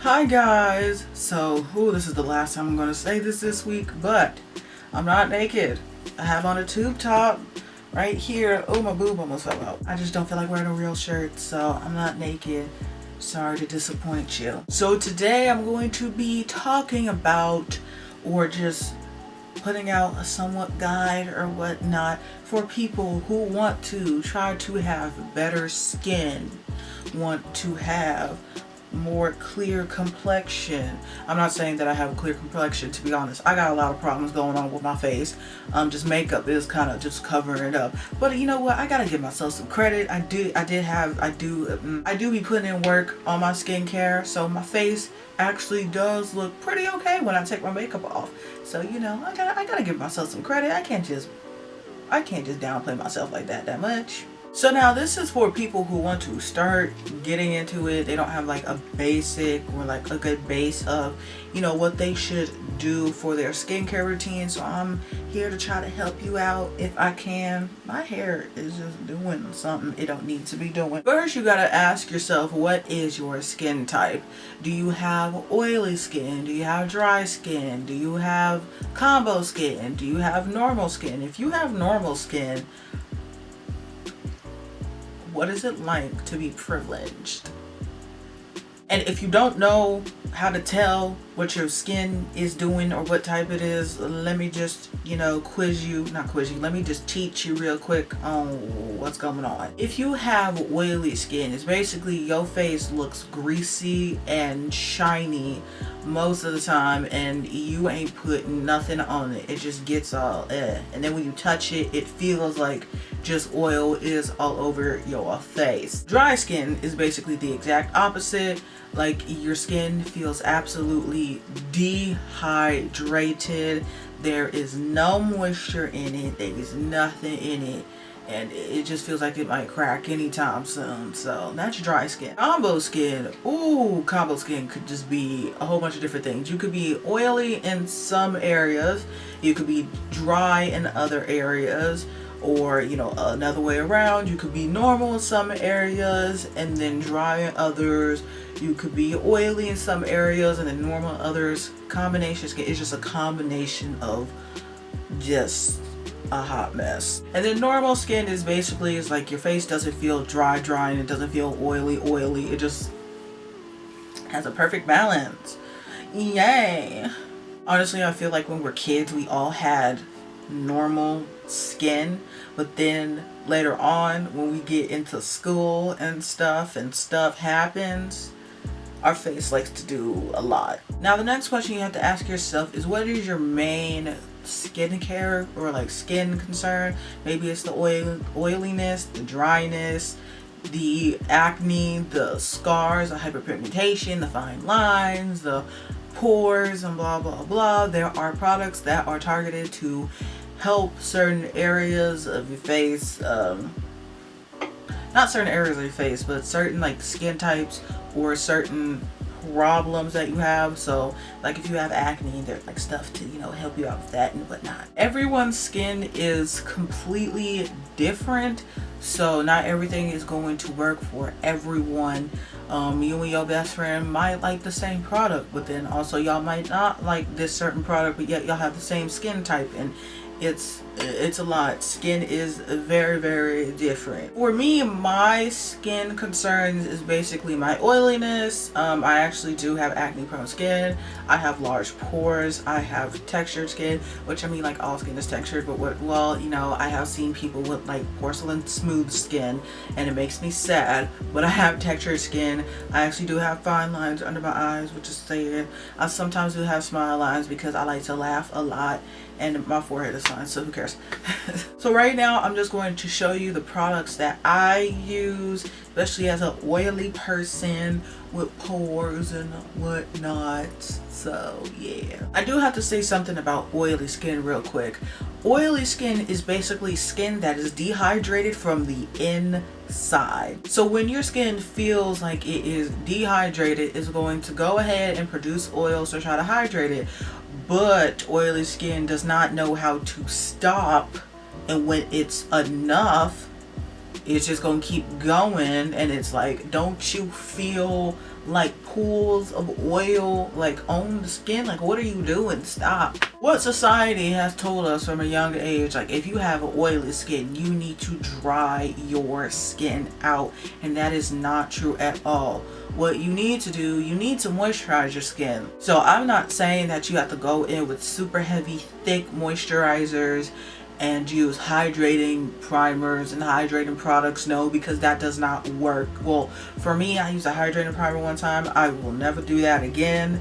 Hi guys! So, this is the last time I'm going to say this week, but I'm not naked. I have on a tube top right here. Oh, my boob almost fell out. I just don't feel like wearing a real shirt, so I'm not naked. Sorry to disappoint you. So today I'm going to be talking about, or just putting out a somewhat guide or whatnot for people who want to try to have better skin, want to have more clear complexion. I'm not saying that I have a clear complexion, to be honest. I got a lot of problems going on with my face. Just makeup is kind of just covering it up. But you know what? I gotta give myself some credit. I do be putting in work on my skincare, so my face actually does look pretty okay when I take my makeup off. So you know, I gotta give myself some credit. I can't just downplay myself like that much. So now this is for people who want to start getting into it. They don't have like a basic or like a good base of, you know, what they should do for their skincare routine. So I'm here to try to help you out if I can. My hair is just doing something it don't need to be doing. First, you gotta ask yourself, what is your skin type? Do you have oily skin? Do you have dry skin? Do you have combo skin? Do you have normal skin? If you have normal skin, what is it like to be privileged? And if you don't know how to tell what your skin is doing or what type it is, let me just, you know, let me just teach you real quick on what's going on. If you have oily skin, it's basically your face looks greasy and shiny most of the time, and you ain't putting nothing on it. It just gets all and then when you touch it, it feels like just oil is all over your face. Dry skin is basically the exact opposite. Like, your skin feels absolutely dehydrated. There is no moisture in it. There is nothing in it. And it just feels like it might crack anytime soon. So that's dry skin. Combo skin. Ooh, combo skin could just be a whole bunch of different things. You could be oily in some areas. You could be dry in other areas. Or, you know, another way around. You could be normal in some areas and then dry in others. You could be oily in some areas and then normal in others. Combination skin is just a combination of just a hot mess. And then normal skin is basically, it's like your face doesn't feel dry and it doesn't feel oily. It just has a perfect balance. Yay. Honestly, I feel like when we're kids, we all had normal skin, but then later on when we get into school and stuff happens, our face likes to do a lot. Now the next question you have to ask yourself is, what is your main skincare or like skin concern? Maybe it's the oiliness, the dryness, the acne, the scars, the hyperpigmentation, the fine lines, the pores, and blah blah blah. There are products that are targeted to help certain areas of your face, not certain areas of your face, but certain like skin types or certain problems that you have. So like if you have acne, there's like stuff to, you know, help you out with that and whatnot. Everyone's skin is completely different, so not everything is going to work for everyone. You and your best friend might like the same product, but then also y'all might not like this certain product, but yet y'all have the same skin type, and it's a lot. Skin is very, very different. For me, my skin concerns is basically my oiliness. I actually do have acne prone skin. I have large pores. I have textured skin, which I mean, like, all skin is textured, but well, you know, I have seen people with like porcelain smooth skin and it makes me sad, but I have textured skin. I actually do have fine lines under my eyes, which is sad. I sometimes do have smile lines because I like to laugh a lot, and my forehead is fine, so who cares? So right now I'm just going to show you the products that I use, especially as an oily person with pores and whatnot. So yeah, I do have to say something about oily skin real quick. Oily skin is basically skin that is dehydrated from the inside. So when your skin feels like it is dehydrated, it's going to go ahead and produce oils to try to hydrate it. But oily skin does not know how to stop, and when it's enough, it's just gonna keep going. And it's like, don't you feel like pools of oil like on the skin. Like, what are you doing? Stop. What society has told us from a young age, like if you have oily skin, you need to dry your skin out, and that is not true at all. What you need to do, you need to moisturize your skin. So I'm not saying that you have to go in with super heavy thick moisturizers and use hydrating primers and hydrating products. No, because that does not work. Well, for me, I used a hydrating primer one time. I will never do that again.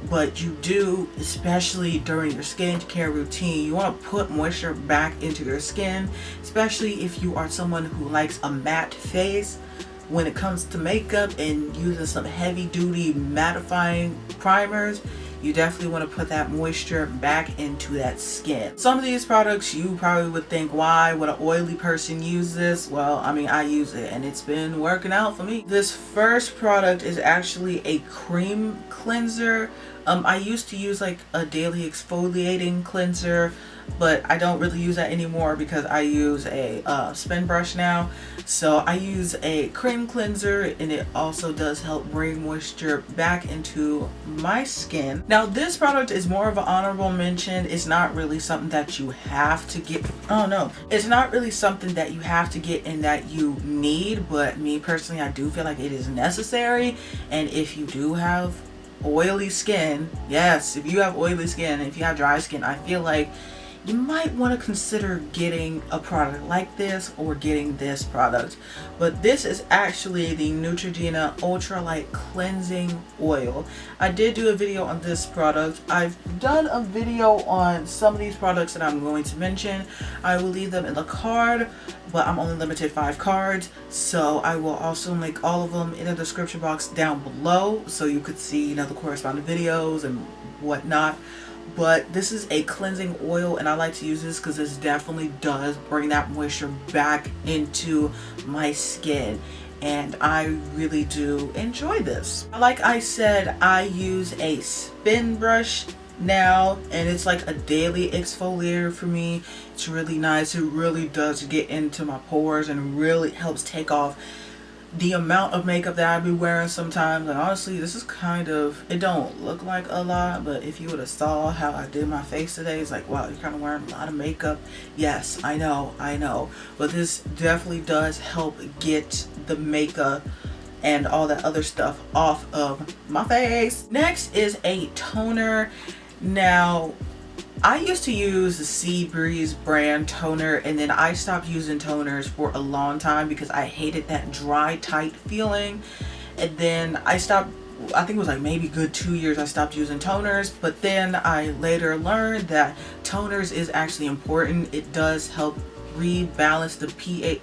But you do, especially during your skincare routine, you want to put moisture back into your skin, especially if you are someone who likes a matte face. When it comes to makeup and using some heavy duty mattifying primers, you definitely want to put that moisture back into that skin. Some of these products you probably would think, why would an oily person use this? Well, I mean, I use it and it's been working out for me. This first product is actually a cream cleanser. I used to use like a daily exfoliating cleanser, but I don't really use that anymore because I use a spin brush now. So I use a cream cleanser, and it also does help bring moisture back into my skin. Now this product is more of an honorable mention. It's not really something that you have to get. Oh no, it's not really something that you have to get and that you need, but me personally, I do feel like it is necessary. And if you do have oily skin, yes, if you have oily skin, if you have dry skin, I feel like you might want to consider getting a product like this or getting this product. But this is actually the Neutrogena Ultralight Cleansing Oil. I did do a video on this product. I've done a video on some of these products that I'm going to mention. I will leave them in the card, but I'm only limited 5 cards, so I will also link all of them in the description box down below so you could see, you know, the corresponding videos and whatnot. But this is a cleansing oil, and I like to use this because this definitely does bring that moisture back into my skin, and I really do enjoy this. Like I said, I use a spin brush now, and it's like a daily exfoliator for me. It's really nice. It really does get into my pores and really helps take off the amount of makeup that I be wearing sometimes. And honestly, this is kind of, it don't look like a lot, but if you would have saw how I did my face today, it's like, wow, you're kind of wearing a lot of makeup. Yes, I know, but this definitely does help get the makeup and all that other stuff off of my face. Next is a toner. Now, I used to use the Seabreeze brand toner, and then I stopped using toners for a long time because I hated that dry, tight feeling. And then I stopped, I think it was like maybe good 2 years I stopped using toners, but then I later learned that toners is actually important. It does help rebalance the pH,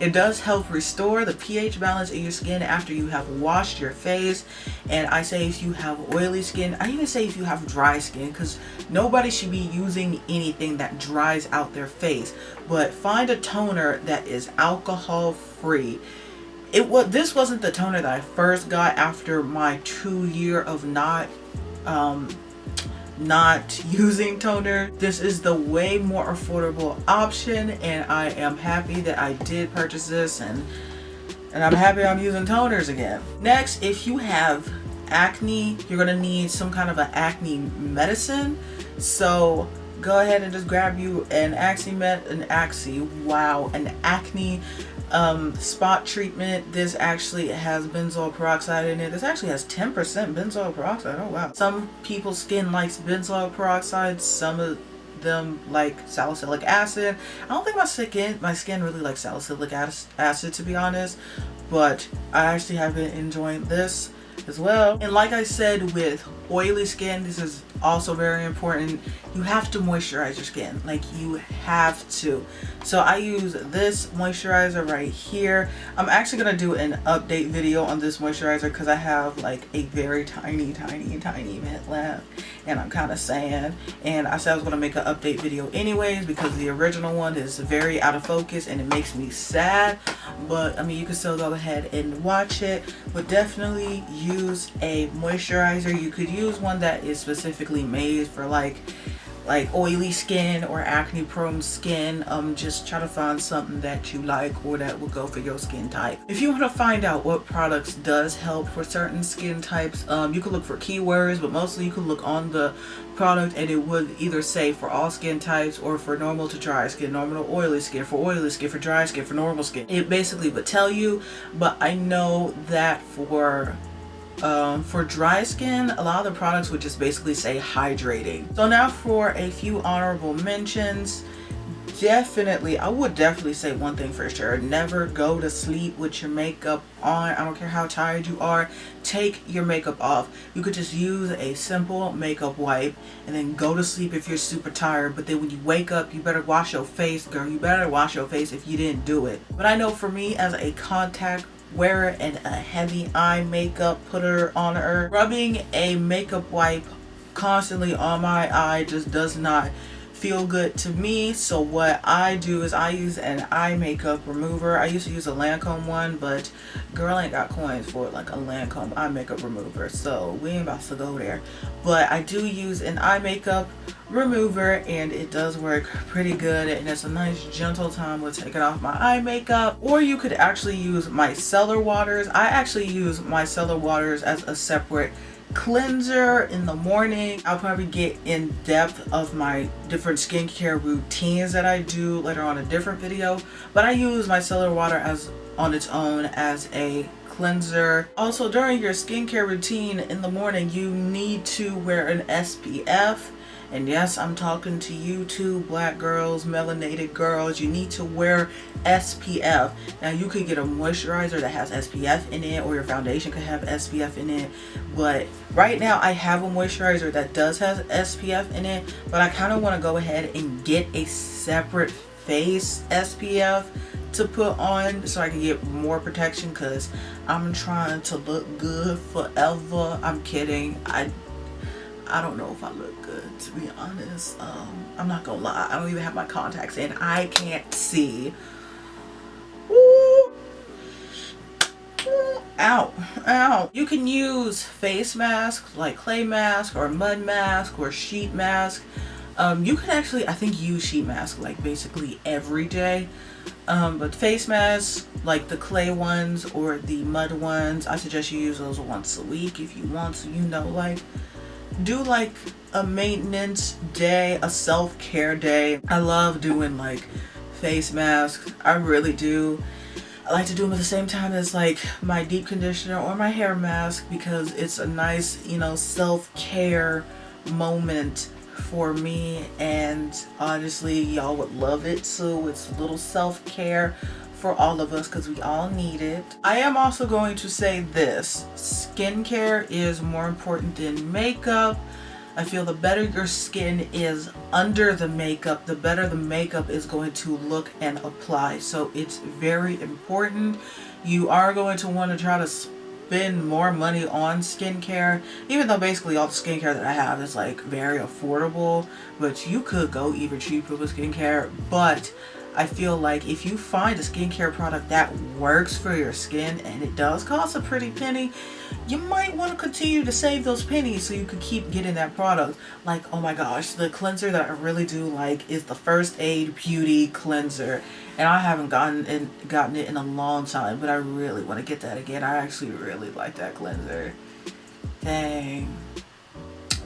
it does help restore the pH balance in your skin after you have washed your face. And I say if you have oily skin, I even say if you have dry skin, because nobody should be using anything that dries out their face, but find a toner that is alcohol free. This wasn't the toner that I first got after my 2 year of not using toner. This is the way more affordable option, and I am happy that I did purchase this, and I'm happy I'm using toners again. Next, if you have acne, you're gonna need some kind of an acne medicine. So go ahead and just grab you an acne spot treatment. This actually has benzoyl peroxide in it. This actually has 10% benzoyl peroxide. Oh wow. Some people's skin likes benzoyl peroxide, some of them like salicylic acid. I don't think my skin really likes salicylic acid, to be honest, but I actually have been enjoying this as well. And like I said, with oily skin, this is also very important. You have to moisturize your skin, like you have to. So I use this moisturizer right here. I'm actually gonna do an update video on this moisturizer because I have like a very tiny vent lamp, and I'm kind of sad, and I said I was gonna make an update video anyways because the original one is very out of focus and it makes me sad. But I mean, you can still go ahead and watch it, but definitely use a moisturizer. You could use one that is specifically made for like like oily skin or acne prone skin, just try to find something that you like or that will go for your skin type. If you want to find out what products does help for certain skin types, you can look for keywords, but mostly you can look on the product and it would either say for all skin types or for normal to dry skin, normal to oily skin, for oily skin, for dry skin, for normal skin. It basically would tell you, but I know that for dry skin, a lot of the products would just basically say hydrating. So now for a few honorable mentions. Definitely, I would definitely say one thing for sure: never go to sleep with your makeup on. I don't care how tired you are, take your makeup off. You could just use a simple makeup wipe and then go to sleep if you're super tired, but then when you wake up, you better wash your face, girl. You better wash your face if you didn't do it. But I know for me, as a contact wearer and a heavy eye makeup putter on her, rubbing a makeup wipe constantly on my eye just does not feel good to me. So what I do is I use an eye makeup remover. I used to use a Lancome one, but girl ain't got coins for like a Lancome eye makeup remover, so we ain't about to go there. But I do use an eye makeup remover and it does work pretty good, and it's a nice gentle time with taking off my eye makeup. Or you could actually use micellar waters. I actually use micellar waters as a separate cleanser in the morning. I'll probably get in depth of my different skincare routines that I do later on a different video, but I use micellar water as on its own as a cleanser. Also, during your skincare routine in the morning, you need to wear an SPF. And yes, I'm talking to you too, black girls, melanated girls. You need to wear SPF. Now, you could get a moisturizer that has SPF in it, or your foundation could have SPF in it. But right now, I have a moisturizer that does have SPF in it, but I kind of want to go ahead and get a separate face SPF to put on so I can get more protection, because I'm trying to look good forever. I'm kidding. I don't know if I look good, to be honest. I'm not gonna lie, I don't even have my contacts in. I can't see. Ooh. Ooh. Ow, ow. You can use face masks like clay mask or mud mask or sheet mask. You can actually, I think, use sheet mask like basically every day. But face masks like the clay ones or the mud ones, I suggest you use those once a week if you want to, you know, like do like a maintenance day, a self-care day. I love doing like face masks. I really do. I like to do them at the same time as like my deep conditioner or my hair mask, because it's a nice, you know, self-care moment for me, and honestly y'all would love it. So it's a little self-care for all of us, because we all need it. I am also going to say this: skincare is more important than makeup. I feel the better your skin is under the makeup, the better the makeup is going to look and apply. So it's very important. You are going to want to try to spend more money on skincare, even though basically all the skincare that I have is like very affordable, but you could go even cheaper with skincare. But I feel like if you find a skincare product that works for your skin and it does cost a pretty penny, you might want to continue to save those pennies so you could keep getting that product. Like, oh my gosh, the cleanser that I really do like is the First Aid Beauty Cleanser. And I haven't gotten it in a long time, but I really want to get that again. I actually really like that cleanser. Dang.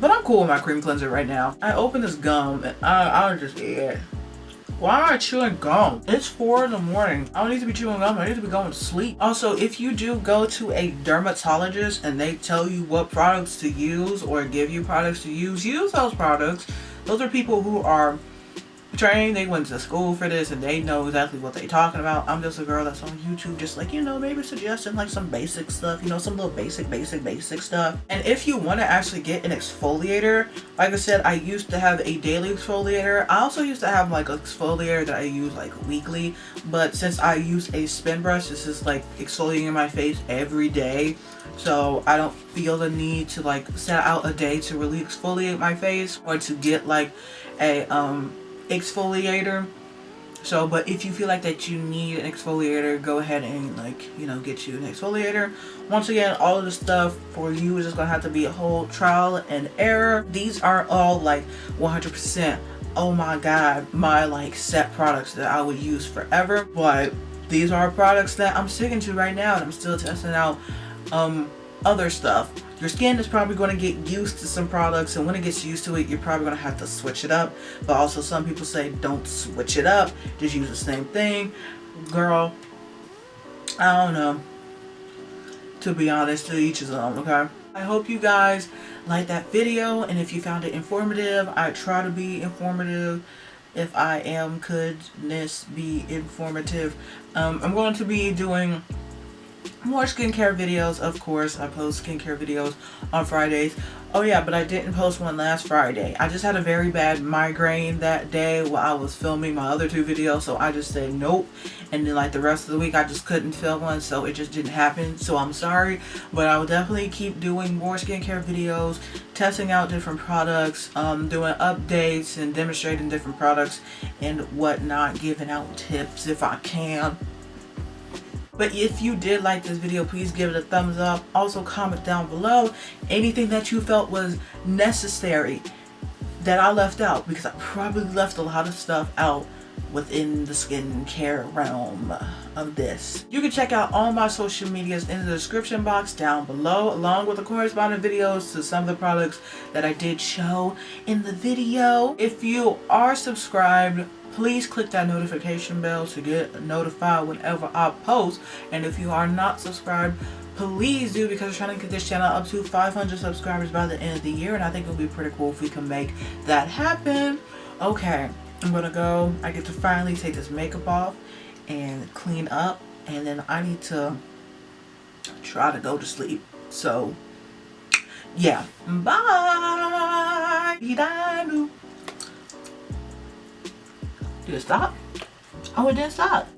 But I'm cool with my cream cleanser right now. I opened this gum and I'll just eat it. Why am I chewing gum? It's 4 in the morning. I don't need to be chewing gum. I need to be going to sleep. Also, if you do go to a dermatologist and they tell you what products to use or give you products to use those products. Those are people who are trained. They went to school for this and they know exactly what they're talking about. I'm just a girl that's on YouTube, just like, you know, maybe suggesting like some basic stuff, you know, some little basic stuff. And if you want to actually get an exfoliator, like I said, I used to have a daily exfoliator. I also used to have like an exfoliator that I use like weekly, but since I use a spin brush, this is like exfoliating my face every day. So I don't feel the need to like set out a day to really exfoliate my face or to get like a exfoliator. So, but if you feel like that you need an exfoliator, go ahead and get you an exfoliator. Once again, all of the stuff for you is just gonna have to be a whole trial and error. These are all like 100%, oh my god, my like set products that I would use forever. But these are products that I'm sticking to right now, and I'm still testing out other stuff. Your skin is probably going to get used to some products, and when it gets used to it, you're probably going to have to switch it up. But also, some people say don't switch it up, just use the same thing. Girl, I don't know, to be honest, to each his own. Okay, I hope you guys liked that video, and if you found it informative, I try to be informative. If I am, couldness be informative. I'm going to be doing more skincare videos. Of course, I post skincare videos on Fridays. Oh yeah, but I didn't post one last Friday. I just had a very bad migraine that day while I was filming my other 2 videos, so I just said nope. And then like the rest of the week I just couldn't film one, so it just didn't happen. So I'm sorry, but I will definitely keep doing more skincare videos, testing out different products, doing updates and demonstrating different products and whatnot, giving out tips if I can. But if you did like this video, please give it a thumbs up. Also comment down below anything that you felt was necessary that I left out, because I probably left a lot of stuff out within the skincare realm of this. You can check out all my social medias in the description box down below, along with the corresponding videos to some of the products that I did show in the video. If you are subscribed, please click that notification bell to get notified whenever I post. And if you are not subscribed, please do, because we're trying to get this channel up to 500 subscribers by the end of the year, and I think it would be pretty cool if we can make that happen. Okay, I'm gonna go. I get to finally take this makeup off and clean up, and then I need to try to go to sleep. So yeah, bye. Did it stop? Oh, it didn't stop.